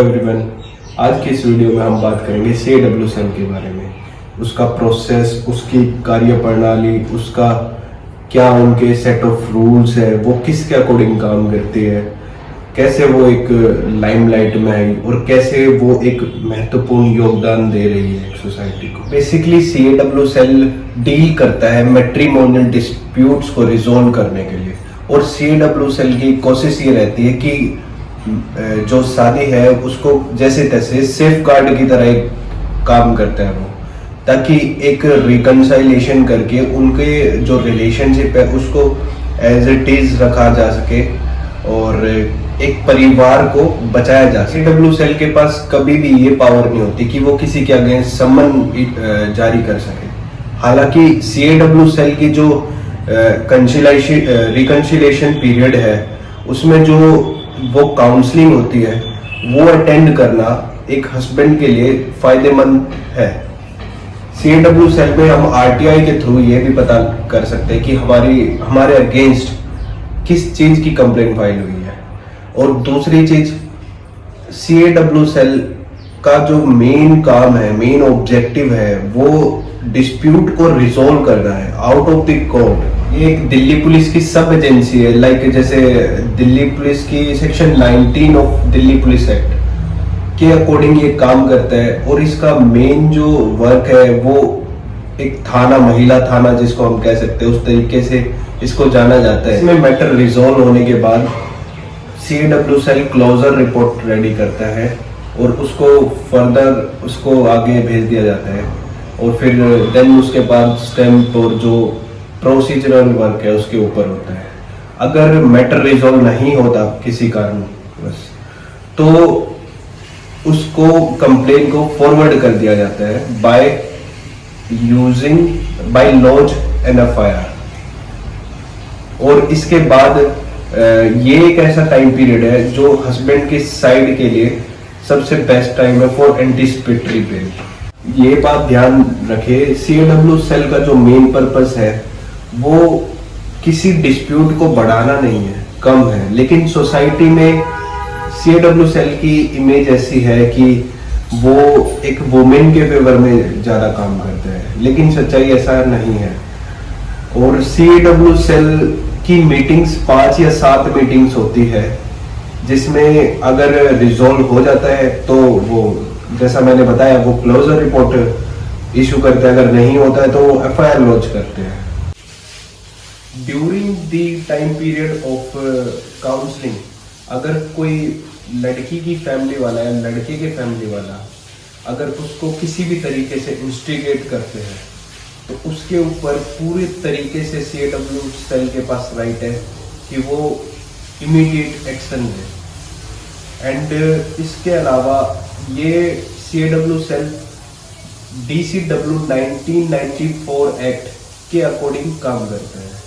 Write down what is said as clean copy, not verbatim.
Everyone, आज की इस वीडियो में हम बात करेंगे CAW सेल के बारे में, उसका प्रोसेस, उसकी कार्य प्रणाली, उसका क्या उनके सेट ऑफ रूल्स है, वो किसके अकॉर्डिंग काम करती है, कैसे वो एक लाइमलाइट में आई और कैसे वो एक महत्वपूर्ण योगदान दे रही है सोसाइटी को। बेसिकली CAW सेल डील करता है मैट्रिमोनियल डिस्प्यूट्स को रिजोल्व करने के लिए, और CAW सेल की कोशिश ये रहती है कि जो शादी है उसको जैसे तैसे सेफ गार्ड की तरह एक काम करता है वो, ताकि एक रिकंसाइलेशन करके उनके जो रिलेशनशिप है उसको एज इट इज रखा जा सके और एक परिवार को बचाया जा सके। CAW सेल के पास कभी भी ये पावर नहीं होती कि वो किसी के अगेंस्ट समन जारी कर सके। हालांकि CAW सेल की जो रिकंसिलेशन पीरियड है उसमें जो वो काउंसलिंग होती है वो अटेंड करना एक हस्बैंड के लिए फायदेमंद है। CAW सेल में हम RTI के थ्रू ये भी पता कर सकते हैं कि हमारे अगेंस्ट किस चीज की कंप्लेंट फाइल हुई है। और दूसरी चीज, CAW सेल का जो मेन काम है, मेन ऑब्जेक्टिव है, वो डिस्प्यूट को रिजोल्व करना है आउट ऑफ द कोर्ट। ये एक दिल्ली पुलिस की सब एजेंसी है, लाइक जैसे दिल्ली पुलिस की section 19 of Delhi police act के अकॉर्डिंग ये काम करता है। और इसका मेन जो वर्क है वो एक थाना, महिला थाना जिसको हम कह सकते हैं, उस तरीके से इसको जाना जाता है। इसमें मैटर रिजोल्व होने के बाद CAW cell closure report ready करता है और उसको फर्दर उसको आगे भेज दिया जाता है, और फिर देन उसके बाद स्टैम्प और जो प्रोसीजरल वर्क है उसके ऊपर होता है। अगर मैटर रिजोल्व नहीं होता किसी कारण बस, तो उसको कंप्लेन को फॉरवर्ड कर दिया जाता है बाय लॉन्च एन FIR। और इसके बाद ये एक ऐसा टाइम पीरियड है जो हस्बैंड के साइड के लिए सबसे बेस्ट टाइम है फॉर एंटीसिपेटरी बेल। ये बात ध्यान रखे, CAW सेल का जो मेन पर्पस है वो किसी डिस्प्यूट को बढ़ाना नहीं है, कम है। लेकिन सोसाइटी में CAW सेल की इमेज ऐसी है कि वो एक वुमेन के फेवर में ज्यादा काम करते हैं, लेकिन सच्चाई ऐसा नहीं है। और CAW सेल की मीटिंग्स 5 या 7 मीटिंग्स होती है, जिसमें अगर रिजोल्व हो जाता है तो वो, जैसा मैंने बताया, वो क्लोजर रिपोर्ट इशू करते हैं। अगर नहीं होता है तो वो FIR लॉन्च करते हैं। During the time period of counselling, अगर कोई लड़की की फैमिली वाला या लड़के के फैमिली वाला अगर उसको किसी भी तरीके से इंस्टिगेट करते हैं तो उसके ऊपर पूरे तरीके से CAW सेल के पास राइट है कि वो इमीडिएट एक्शन ले। एंड इसके अलावा ये CAW सेल DCW 1994 एक्ट के अकॉर्डिंग काम करता है।